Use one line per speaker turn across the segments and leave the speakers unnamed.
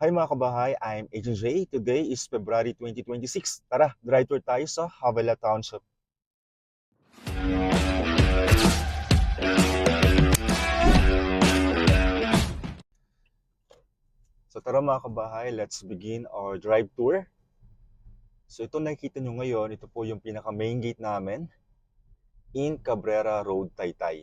Hi mga kabahay, I'm AJ. Today is February 2026. Tara, drive tour tayo sa Havala Township. So tara mga kabahay, let's begin our drive tour. So ito nakikita nyo ngayon, ito po yung pinaka main gate namin in Cabrera Road, Taytay.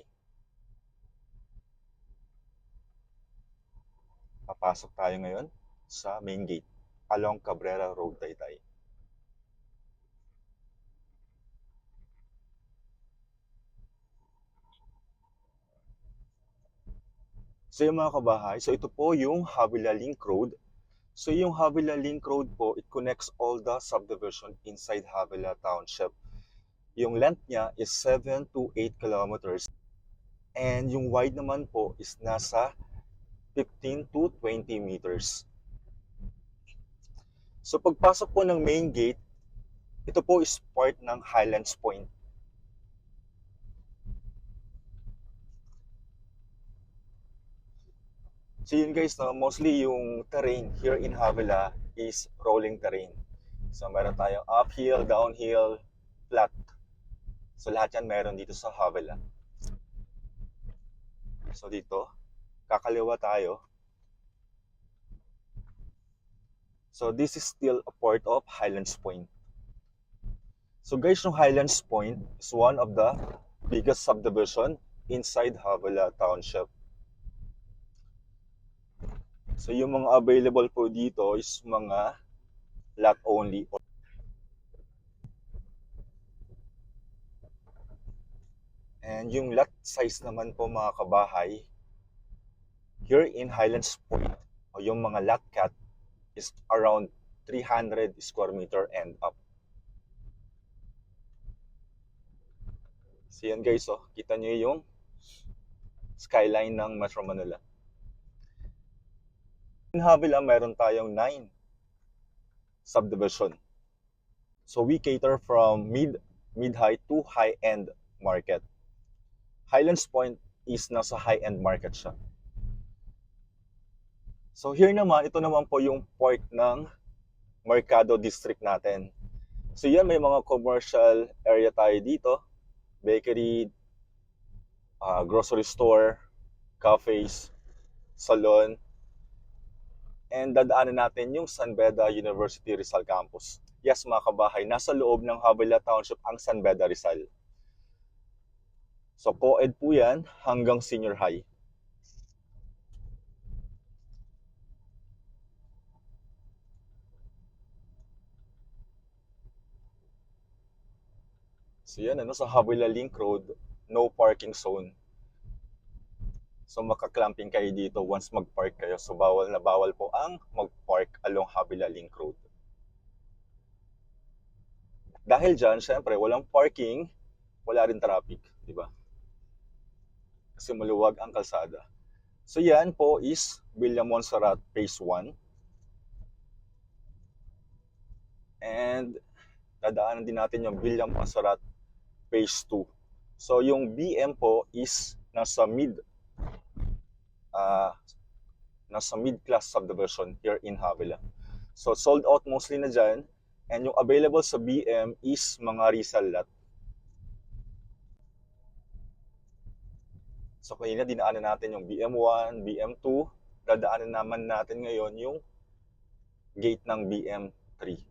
Papasok tayo ngayon sa main gate along Cabrera Road, Taytay. So yung mga kabahay, so ito po yung Havila Link Road. So yung Havila Link Road po, it connects all the subdivision inside Havila Township. Yung length niya is 7 to 8 kilometers. And yung wide naman po is nasa 15 to 20 meters. So pagpasok po ng main gate, ito po is part ng Highlands Point. So yun guys, no, mostly yung terrain here in Havila is rolling terrain. So meron tayong uphill, downhill, flat. So lahat yan meron dito sa Havila. So dito, kakaliwa tayo. So this is still a part of Highlands Point. So guys, yung Highlands Point is one of the biggest subdivision inside Havila Township. So yung mga available po dito is mga lot only. And yung lot size naman po mga kabahay, here in Highlands Point, o yung mga lot cat is around 300 square meter and up. So yan guys, oh, kita nyo yung skyline ng Metro Manila. In Havila, meron tayong 9 subdivision. So we cater from mid-high to high-end market. Highlands Point is nasa high-end market siya. So here naman, ito naman po yung part ng Mercado District natin. So yan, may mga commercial area tayo dito. Bakery, grocery store, cafes, salon, and dadaanan natin yung San Beda University Rizal Campus. Yes mga kabahay, nasa loob ng Havila Township ang San Beda Rizal. So co-ed po yan hanggang senior high. So yan, sa Havila Link Road, no parking zone. So makaklamping kayo dito once mag-park kayo. So bawal na bawal po ang mag-park along Havila Link Road. Dahil dyan, syempre, walang parking, wala rin traffic, di ba? Kasi maluwag ang kalsada. So yan po is Villa Montserrat Phase 1. And dadaanan din natin yung Villa Montserrat Phase 2. So yung BM po is nasa mid-class subdivision here in Havila. So sold out mostly na dyan. And yung available sa BM is mga resale lot. So kanina dinaanan natin yung BM1, BM2. Dadaanan naman natin ngayon yung gate ng BM3.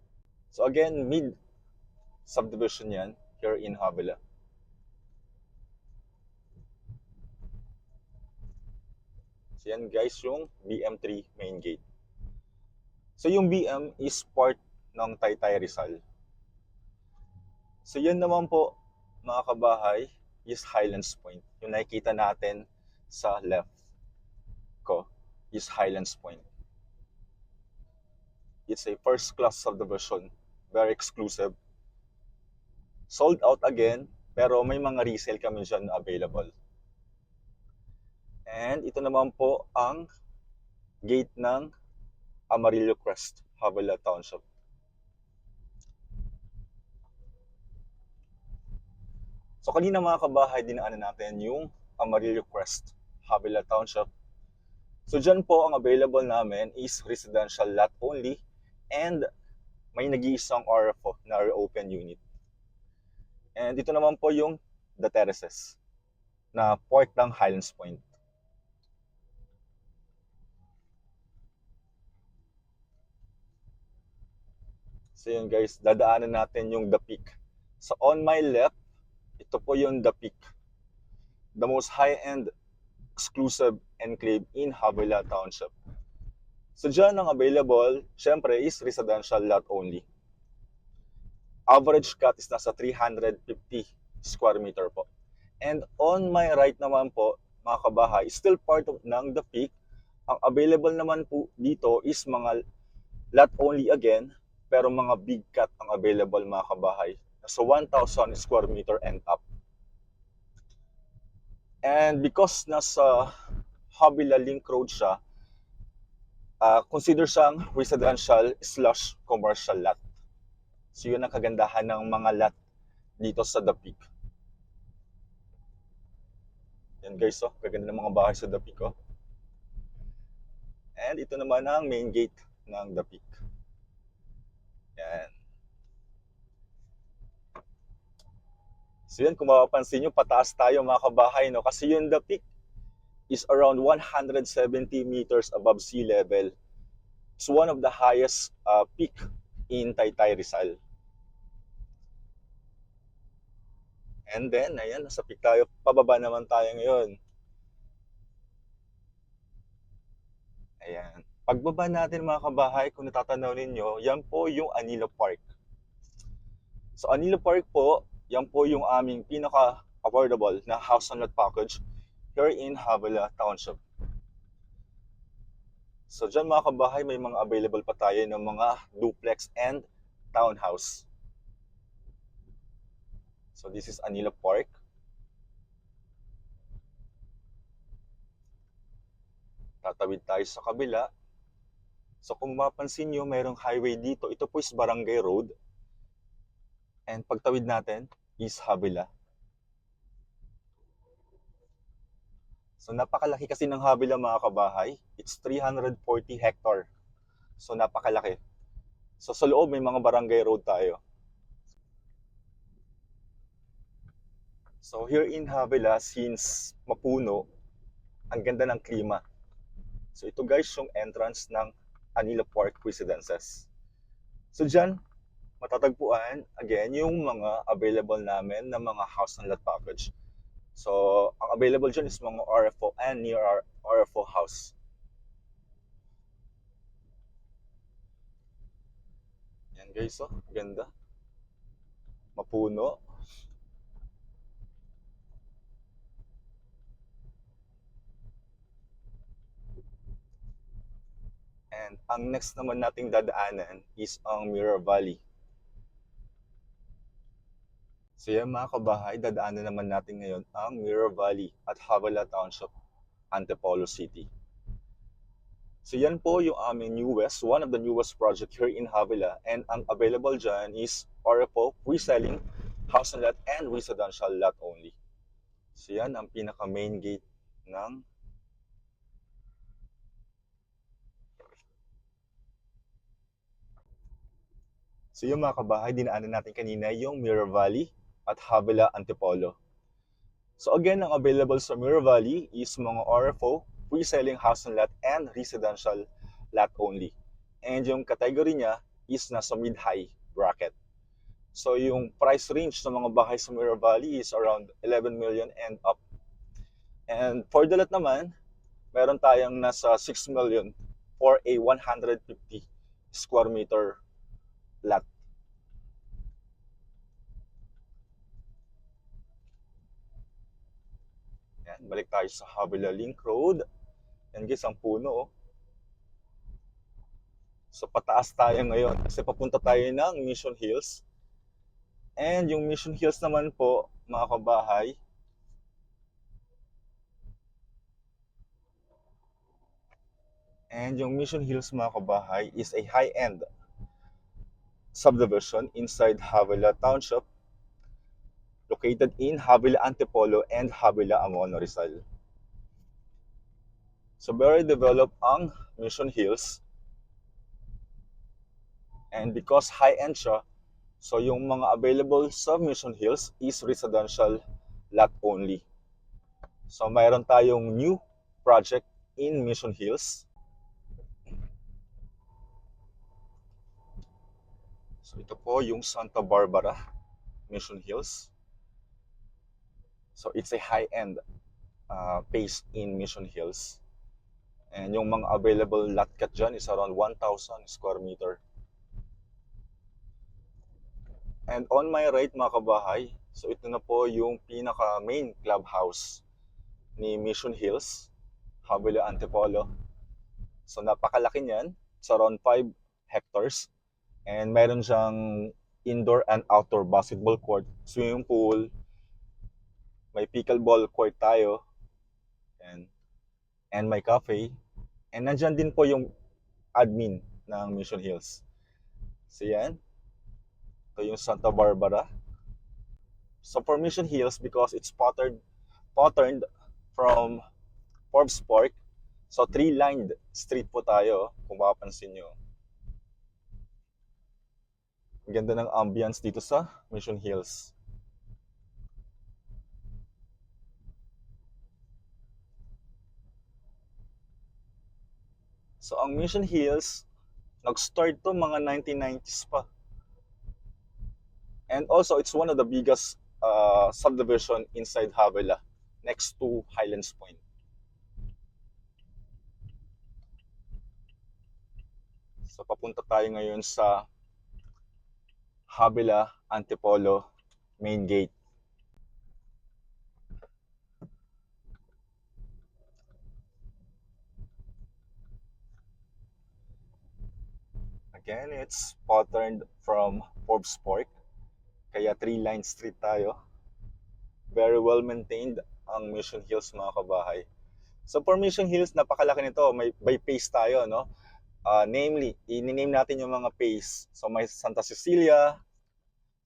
So again, mid subdivision yan here in Havila. So yan guys yung BM3 main gate. So yung BM is part ng Taytay Rizal. So yan naman po mga kabahay is Highlands Point. Yung nakikita natin sa left ko is Highlands Point. It's a first class subdivision, very exclusive. Sold out again, pero may mga resale kami dyan available. And ito naman po ang gate ng Amarillo Crest, Havila Township. So kanina mga kabahay, dinaanan natin yung Amarillo Crest, Havila Township. So dyan po ang available namin is residential lot only and may nag-iisang RFO na open unit. And dito naman po yung The Terraces na part ng Highlands Point. So yun guys, dadaanan natin yung The Peak. So on my left, ito po yung The Peak. The most high-end exclusive enclave in Havilah Township. So dyan ang available, syempre is residential lot only. Average cut is nasa 350 square meter po. And on my right naman po, mga kabahay, still part of ng The Peak. Ang available naman po dito is mga lot only again, pero mga big cut ang available mga kabahay. So 1,000 square meter and up. And because nasa Havilah Link Road siya, consider siyang residential slash commercial lot. So yun ang kagandahan ng mga lot dito sa The Peak. Yan guys, oh, kaganda ng mga bahay sa The Peak. Oh. And ito naman ang main gate ng The Peak. Yan. So yan, kung mapapansin nyo, pataas tayo mga kabahay, no? Kasi yung The Peak is around 170 meters above sea level. It's one of the highest peak in Taytay, Rizal. And then, ayan, nasa peak tayo. Pababa naman tayo ngayon. Ayan. Pagbaba natin mga kabahay, kung natatanaw ninyo, yan po yung Anilo Park. So Anilo Park po, yan po yung aming pinaka-affordable na house and lot package here in Havilah Township. So dyan mga kabahay, may mga available pa tayo ng mga duplex and townhouse. So this is Anilo Park. Tatawid tayo sa kabila. So kung mapansin nyo, mayroong highway dito. Ito po is Barangay Road. And pagtawid natin is Havilah. So napakalaki kasi ng Havilah mga kabahay. It's 340 hectare. So napakalaki. So sa loob may mga barangay road tayo. So here in Havilah, since mapuno, ang ganda ng klima. So ito guys yung entrance ng Anilo Park Residences. So dyan, matatagpuan again yung mga available namin na mga house and lot package. So ang available dyan is mga RFO and near RFO house. Yan guys, oh, ganda. Mapuno. And ang next naman nating dadaanan is ang Mirror Valley. So yan mga kabahay, dadaanan naman natin ngayon ang Mirror Valley at Havilah Township, Antipolo City. So yan po yung aming newest, one of the newest project here in Havilah. And ang available dyan is RFO, pre-selling, house and lot, and residential lot only. So yan ang pinaka main gate ng So yung mga kabahay, dinaanan natin kanina yung Mirror Valley at Havilah Antipolo. So again, ang available sa Mirror Valley is mga RFO, pre-selling house and lot, and residential lot only. And yung category niya is nasa mid-high bracket. So yung price range ng mga bahay sa Mirror Valley is around 11 million and up. And for the lot naman, meron tayong nasa 6 million for a 150 square meter lot. Yan, balik tayo sa Havilah Link Road. Yan guys, ang puno. Oh. So pataas tayo ngayon kasi papunta tayo ng Mission Hills. And yung Mission Hills naman po, mga kabahay, mga kabahay, is a high-end subdivision inside Havilah Township, located in Havilah Antipolo and Havilah Amono, Rizal. So very developed ang Mission Hills. And because high-end siya, so yung mga available sa Mission Hills is residential lot only. So mayroon tayong new project in Mission Hills. So ito po yung Santa Barbara Mission Hills. So it's a high-end place in Mission Hills. And yung mga available lot cut dyan is around 1,000 square meter. And on my right mga kabahay, so ito na po yung pinaka main clubhouse ni Mission Hills, Havila Antipolo. So napakalaki niyan, it's around 5 hectares. And meron siyang indoor and outdoor basketball court, swimming pool, may pickleball court tayo, and may cafe. And nandyan din po yung admin ng Mission Hills. So yan, ito yung Santa Barbara. So for Mission Hills, because it's patterned from Forbes Park, so 3-lined street po tayo, kung mapapansin nyo. Ang ganda ng ambience dito sa Mission Hills. So ang Mission Hills, nag-start to mga 1990s pa. And also, it's one of the biggest subdivision inside Havila, next to Highlands Point. So papunta tayo ngayon sa Havila Antipolo main gate. Again, it's patterned from Forbes Park, kaya 3-line street tayo. Very well maintained ang Mission Hills mga kabahay. So for Mission Hills, napakalaki nito, may by phase tayo, no? Namely, i-name natin yung mga phase. So may Santa Cecilia,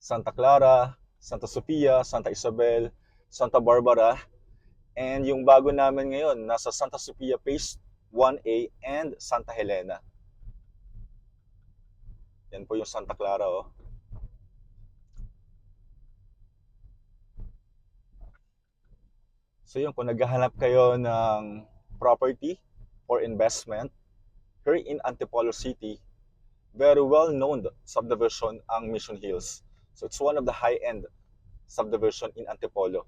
Santa Clara, Santa Sofia, Santa Isabel, Santa Barbara, and yung bago namin ngayon, nasa Santa Sofia Phase 1A and Santa Helena. Yan po yung Santa Clara, oh. So yun, kung naghahanap kayo ng property or investment here in Antipolo City, very well-known subdivision ang Mission Hills. So it's one of the high-end subdivision in Antipolo.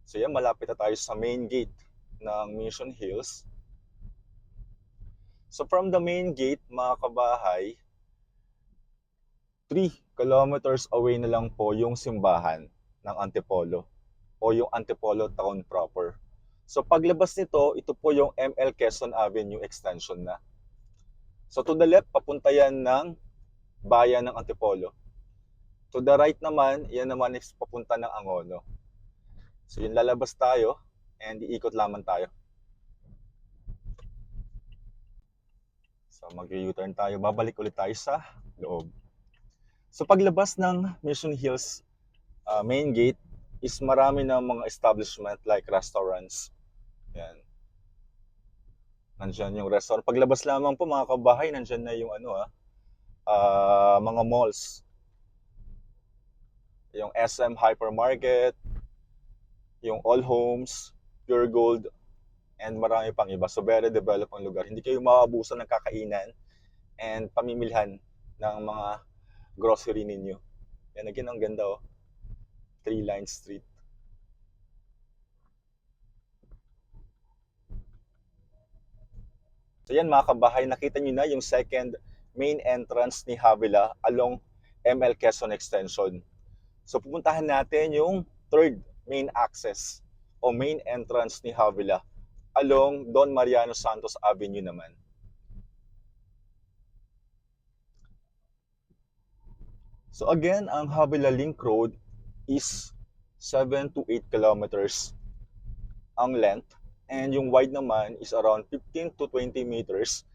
So yan, malapit na tayo sa main gate ng Mission Hills. So from the main gate, mga kabahay, 3 kilometers away na lang po yung simbahan ng Antipolo o yung Antipolo town proper. So paglabas nito, ito po yung ML Quezon Avenue extension na. So to the left, papunta yan ng bayan ng Antipolo. To the right naman, yan naman is papunta ng Angono. So yun, lalabas tayo and iikot lamang tayo. So mag-U-turn tayo, babalik ulit tayo sa loob. So paglabas ng Mission Hills main gate is marami na mga establishment like restaurants. Yan. Nandiyan yung restaurant. Paglabas lamang po mga kabahay, nandiyan na yung mga malls. Yung SM Hypermarket, yung All Homes, Pure Gold, and marami pang iba. So very developed ang lugar. Hindi kayo maabusan ng kakainan and pamimilhan ng mga grocery ninyo. Yan, again, ang ganda, oh. 3-line street. So yan mga kabahay, nakita nyo na yung second main entrance ni Havila along ML Quezon Extension. So pupuntahan natin yung third main access o main entrance ni Havila along Don Mariano Santos Avenue naman. So again, ang Havila Link Road is 7 to 8 kilometers ang length, and yung wide naman is around 15 to 20 meters,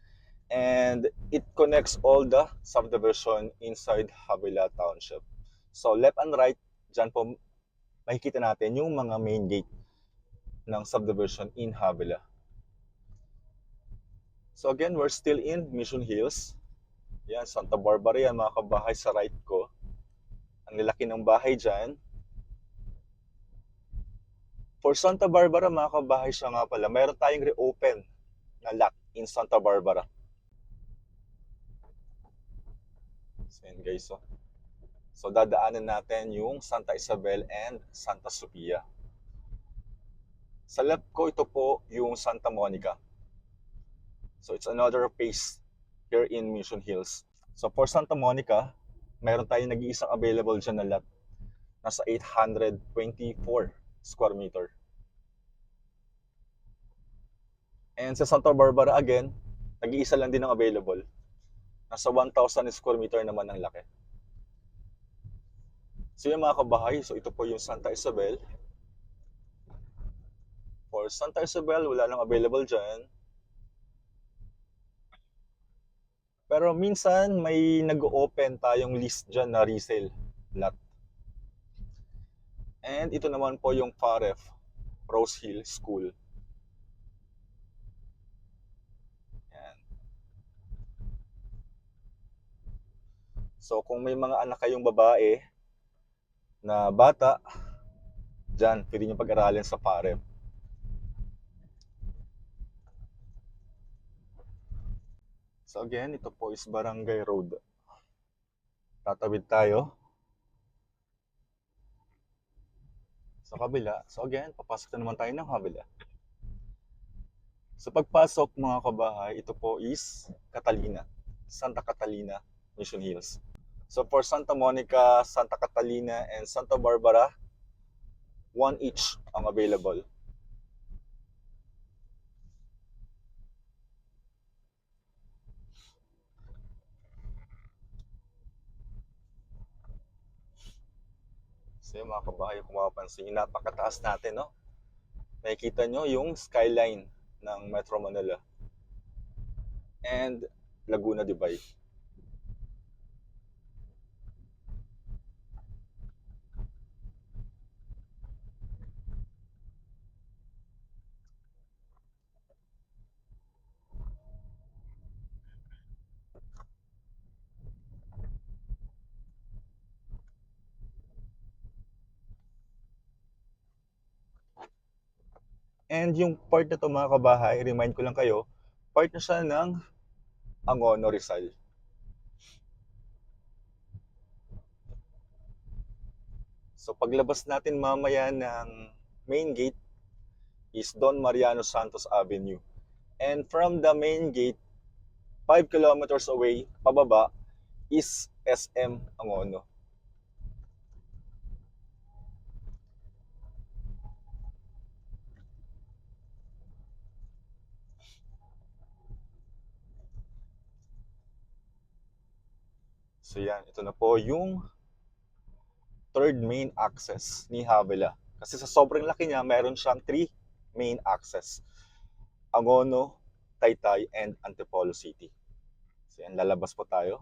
and it connects all the subdivision inside Havila Township. So left and right, dyan po makikita natin yung mga main gate ng subdivision in Havila. So again, we're still in Mission Hills. Yan, Santa Barbara yan mga kabahay sa right ko. Ang lalaki ng bahay dyan. For Santa Barbara mga kabahay siya nga pala, mayroon tayong reopen na lot in Santa Barbara. So yan guys, oh. So dadaanan natin yung Santa Isabel and Santa Sofia. Sa left ko, ito po yung Santa Monica. So it's another phase here in Mission Hills. So for Santa Monica, mayroon tayong nag-iisang available dyan na lot. Nasa 824 square meter. And sa Santa Barbara again, nag-iisa lang din ang available. Nasa 1,000 square meter naman ang laki. So yung mga kabahay, so ito po yung Santa Isabel. For Santa Isabel, wala lang available dyan. Pero minsan may nag-open tayong list dyan na resale lot. And ito naman po yung FAREF, Rose Hill School. Yan. So kung may mga anak kayong babae na bata, dyan, pwede nyo pag-aralin sa FAREF. So again, ito po is Barangay Road. Tatawid tayo sa kabila. So again, papasok na naman tayo ng kabila. So pagpasok mga kabahay, ito po is Catalina. Santa Catalina, Mission Hills. So for Santa Monica, Santa Catalina, and Santa Barbara, one each ang available. So yung mga kabahay, kung mapapansin nyo, napakataas natin, no? Nakikita nyo yung skyline ng Metro Manila and Laguna de Bay. And yung part na to mga kabahay, remind ko lang kayo, part na siya ng Angono Rizal. So paglabas natin mamaya ng main gate is Don Mariano Santos Avenue. And from the main gate, 5 kilometers away, pababa, is SM Angono. So yan, ito na po yung third main access ni Havilah. Kasi sa sobrang laki niya, meron siyang 3 main access. Angono, Taytay, and Antipolo City. So yan, lalabas po tayo.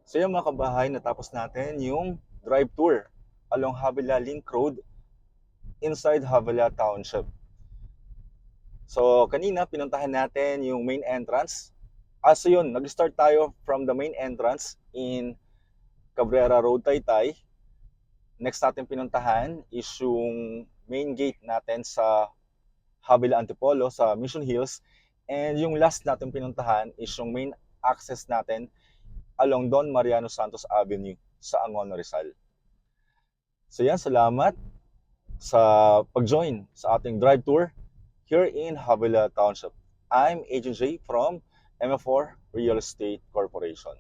So yan mga kabahay, natapos natin yung drive tour along Havilah Link Road inside Havilah Township. So kanina, pinuntahan natin yung main entrance. So yun, nag-start tayo from the main entrance in Cabrera Road, Taytay. Next natin pinuntahan is yung main gate natin sa Havilah Antipolo, sa Mission Hills. And yung last natin pinuntahan is yung main access natin along Don Mariano Santos Avenue sa Angono Rizal. So yan, salamat sa pag-join sa ating drive tour here in Havilah Township. I'm Agent J from MF4 Real Estate Corporation.